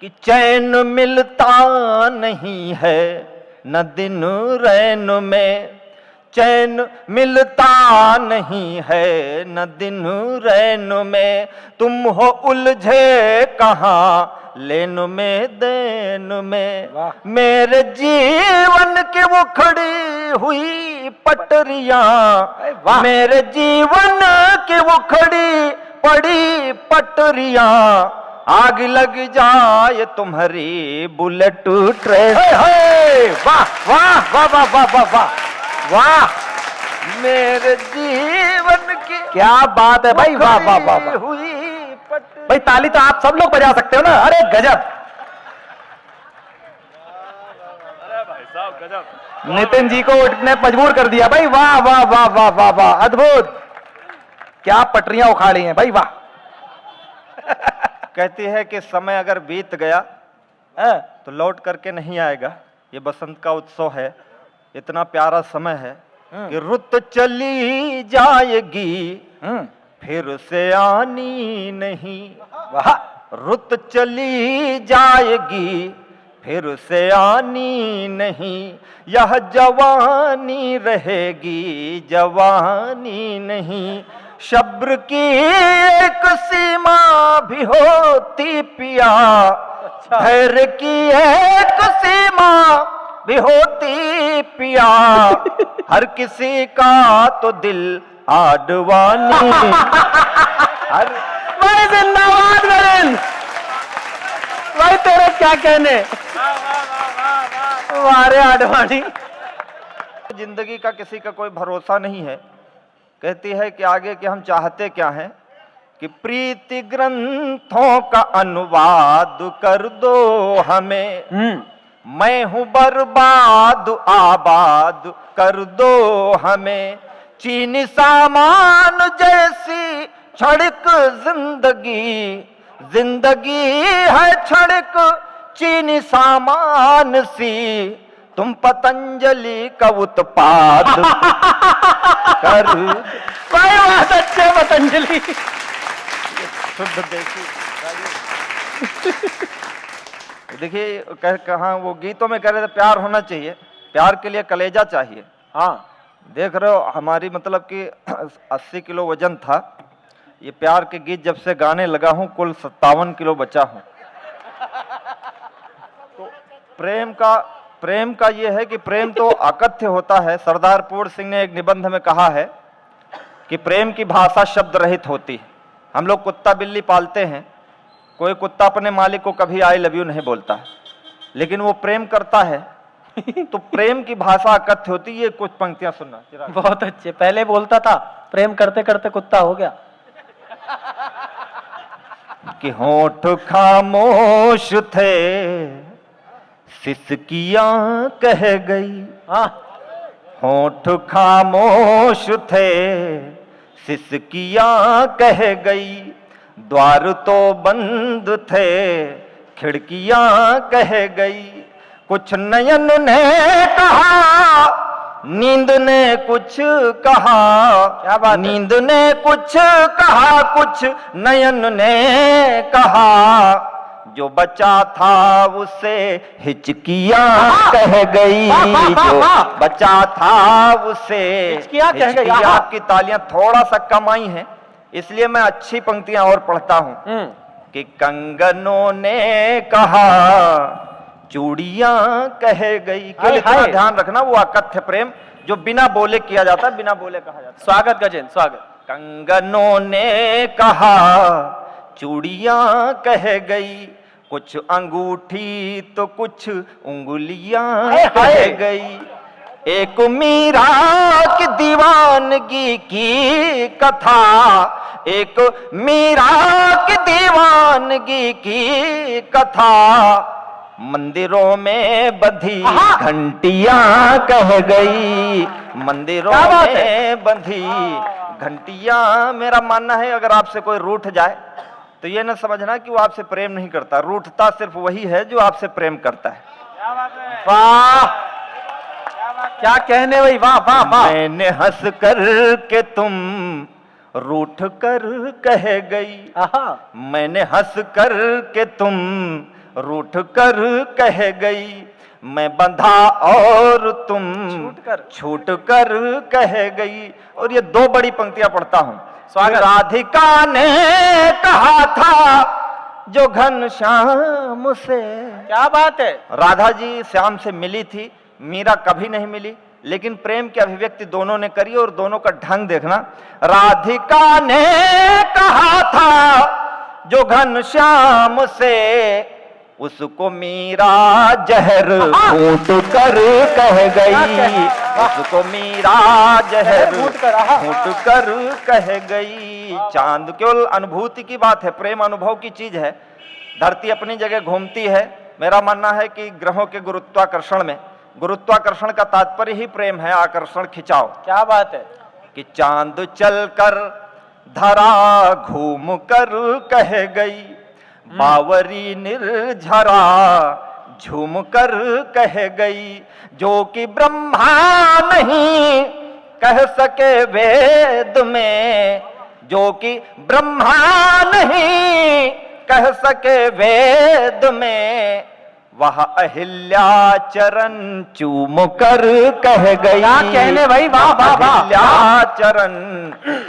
कि चैन मिलता नहीं है न दिन रैन में, चैन मिलता नहीं है न दिन रैन में, तुम हो उलझे कहाँ लेन में देन में। मेरे जीवन की वो खड़ी हुई पटरियां, मेरे जीवन की वो खड़ी पड़ी पटरियां, आग लग जाए तुम्हारी बुलेट ट्रेन। वाह वाह वाह वाह वाह वाह वाह वाह, मेरे जीवन की क्या बात है भाई, वाह वाह वाह वाह। हुई भाई ताली तो आप सब लोग बजा सकते हो ना, अरे गजब। अरे भाई साहब गजब। नितिन जी को उठने मजबूर कर दिया भाई, वाह वाह वाह वाह वाह वाह, अद्भुत। क्या पटरियां उखाड़ी हैं भाई, वाह। कहती है कि समय अगर बीत गया तो लौट करके नहीं आएगा। ये बसंत का उत्सव है, इतना प्यारा समय है कि रुत चली जाएगी फिर से आनी नहीं। वाह, रुत चली जाएगी फिर से आनी नहीं, यह जवानी रहेगी जवानी नहीं। सब्र की एक सीमा भी होती पिया, धैर्य की एक सीमा भी होती पिया, हर किसी का तो दिल आडवानी। हर भाई जिंदाबाद नरेंद्र भाई, तेरे क्या कहने, वारे आडवाणी। जिंदगी का किसी का कोई भरोसा नहीं है। कहती है कि आगे कि हम चाहते क्या हैं कि प्रीति ग्रंथों का अनुवाद कर दो हमें, मैं हूं बर्बाद आबाद कर दो हमें। चीनी सामान जैसी क्षणिक जिंदगी, जिंदगी है क्षणिक चीनी सामान सी, तुम पतंजलि का उत्पाद कर। भाई बहुत अच्छे पतंजलि, शुद्ध देसी। देखिए कहाँ वो गीतों में कह रहे थे प्यार होना चाहिए, प्यार के लिए कलेजा चाहिए। हाँ देख रहे हो हमारी मतलब कि 80 किलो वजन था, ये प्यार के गीत जब से गाने लगा हूं कुल 57 किलो बचा हूं। तो प्रेम का ये है कि प्रेम तो अकथ्य होता है। सरदार पूर्ण सिंह ने एक निबंध में कहा है कि प्रेम की भाषा शब्द रहित होती है। हम लोग कुत्ता बिल्ली पालते हैं, कोई कुत्ता अपने मालिक को कभी आई लव यू नहीं बोलता है, लेकिन वो प्रेम करता है तो प्रेम की भाषा अकथ्य होती है। ये कुछ पंक्तियां सुनना चिराग। बहुत अच्छे, पहले बोलता था प्रेम करते करते कुत्ता हो गया। कि होठ खामोश थे सिसकियां कह गई, हाँ होठ खामोश थे सिसकियां कह गई, द्वार तो बंद थे खिड़कियां कह गई। कुछ नयन ने कहा नींद ने कुछ कहा, क्या बात है? नींद ने कुछ कहा कुछ नयन ने कहा, जो बचा था उसे हिचकियां कह गई, जो बचा था उसे हिचकियां कह गई। हिचकियां। आपकी तालियां थोड़ा सा कम आई हैं, इसलिए मैं अच्छी पंक्तियां और पढ़ता हूं कि कंगनों ने कहा चूड़ियां कह गई। केवल इतना ध्यान रखना वो अकथ्य प्रेम जो बिना बोले किया जाता है, बिना बोले कहा जाता है। स्वागत गजेंद्र, स्वागत। कंगनों ने कहा चूड़ियां कह गई, कुछ अंगूठी तो कुछ उंगलियां कह गई। एक मीरा की दीवानगी की कथा, एक मीरा की दीवानगी की कथा, मंदिरों में बंधी घंटियां कह गई, मंदिरों में बंधी घंटियां। मेरा मानना है अगर आपसे कोई रूठ जाए तो ये न समझना कि वो आपसे प्रेम नहीं करता, रूठता सिर्फ वही है जो आपसे प्रेम करता है। वाह क्या कहने भाई, वाह वाह वाह। मैंने हंस कर के तुम रूठ कर कह गई, मैंने हंस कर के तुम रूठ छूट कर कह गई, मैं बंधा और तुम छूट कर कह गई। और ये दो बड़ी पंक्तियां पढ़ता हूं। स्वागत। राधिका ने कहा था जो घनश्याम से। क्या बात है। राधा जी श्याम से मिली थी, मीरा कभी नहीं मिली, लेकिन प्रेम की अभिव्यक्ति दोनों ने करी और दोनों का ढंग देखना। राधिका ने कहा था जो घनश्याम से, उसको मीरा जहर घूट कर कह गई, उसको मीरा जहर घूट कर कह गई। चांद केवल अनुभूति की बात है, प्रेम अनुभव की चीज है। धरती अपनी जगह घूमती है। मेरा मानना है कि ग्रहों के गुरुत्वाकर्षण में, गुरुत्वाकर्षण का तात्पर्य ही प्रेम है, आकर्षण, खिंचाव। क्या बात है कि चांद चलकर धरा घूम कर कह गई, बावरी निर्झरा झूम कर कह गई। जो कि ब्रह्मा नहीं कह सके वेद में, जो कि ब्रह्मा नहीं कह सके वेद में, वह अहिल्या चरण चूम कर कह गई। क्या कहने भाई, वाह वाह वाह। अहिल्या चरण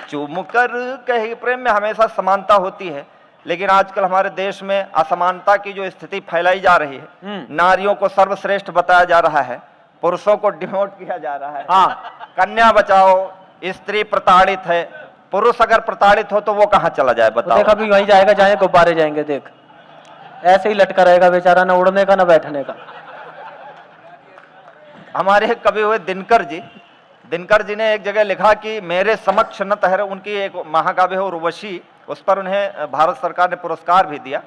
चूम कर कह। प्रेम में हमेशा समानता होती है, लेकिन आजकल हमारे देश में असमानता की जो स्थिति फैलाई जा रही है, नारियों को सर्वश्रेष्ठ बताया जा रहा है, पुरुषों को डिमोट किया जा रहा है। हाँ। कन्या बचाओ, स्त्री प्रताड़ित है, पुरुष अगर प्रताड़ित हो तो वो कहाँ चला जाए बताओ। देख अभी वहीं जाएगा जहाँ गुब्बारे जाएंगे, देख ऐसे ही लटका रहेगा बेचारा, ना उड़ने का ना बैठने का। हमारे कवि हुए दिनकर जी ने एक जगह लिखा कि मेरे समक्ष न ठहरे, उनकी एक महाकाव्य है उर्वशी, उस पर उन्हें भारत सरकार ने पुरस्कार भी दिया।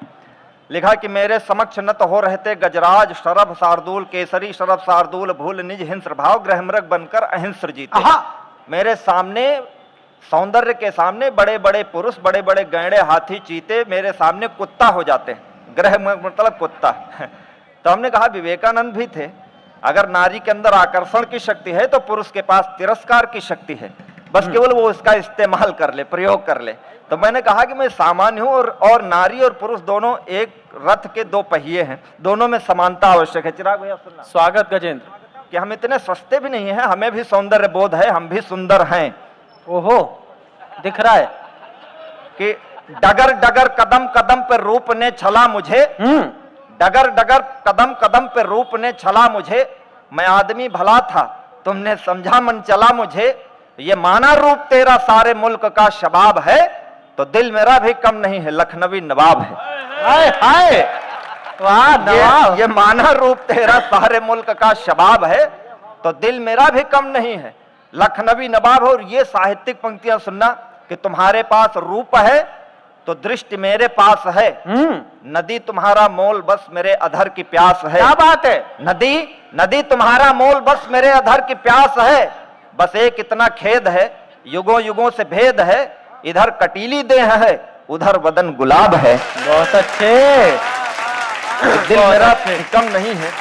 लिखा कि मेरे समक्ष न तो हो रहते गजराज शरभ शार्दूल, केसरी शरभ शार्दूल, भूल निज हिंस्र भाव, ग्रह मृग बनकर अहिंस्र जीते। मेरे सामने सौंदर्य के सामने बड़े बड़े पुरुष, बड़े बड़े गैंडे, हाथी, चीते मेरे सामने कुत्ता हो जाते हैं। ग्रह मतलब कुत्ता। तो हमने कहा विवेकानंद भी थे, अगर नारी के अंदर आकर्षण की शक्ति है तो पुरुष के पास तिरस्कार की शक्ति है, बस केवल वो उसका इस्तेमाल कर ले, प्रयोग कर ले। तो मैंने कहा कि मैं सामान्य हूं और नारी और पुरुष दोनों एक रथ के दो पहिए हैं, दोनों में समानता आवश्यक है। चिराग भैया सुनना। स्वागत गजेंद्र। कि हम इतने सस्ते भी नहीं हैं, हमें भी सौंदर्य बोध है, हम भी सुंदर हैं। ओहो, दिख रहा है कि डगर डगर कदम कदम पे रूप ने छला मुझे, डगर डगर कदम कदम पे रूप ने छला मुझे, मैं आदमी भला था तुमने समझा मन चला मुझे, ये माना रूप तेरा सारे मुल्क का शबाब है, तो दिल मेरा भी कम नहीं है लखनवी नवाब है। हाय हाय, वाह नवाब। ये माना रूप तेरा सारे मुल्क का शबाब है, तो दिल मेरा भी कम नहीं है लखनवी नवाब है। और ये साहित्यिक पंक्तियां सुनना कि तुम्हारे पास रूप है तो दृष्टि मेरे पास है, नदी तुम्हारा मोल बस मेरे अधर की प्यास है। क्या बात है। नदी तुम्हारा मोल बस मेरे अधर की प्यास है, बस एक इतना खेद है युगों युगों से भेद है, इधर कटीली देह है उधर वदन गुलाब है। बहुत अच्छे। दिल मेरा कम नहीं है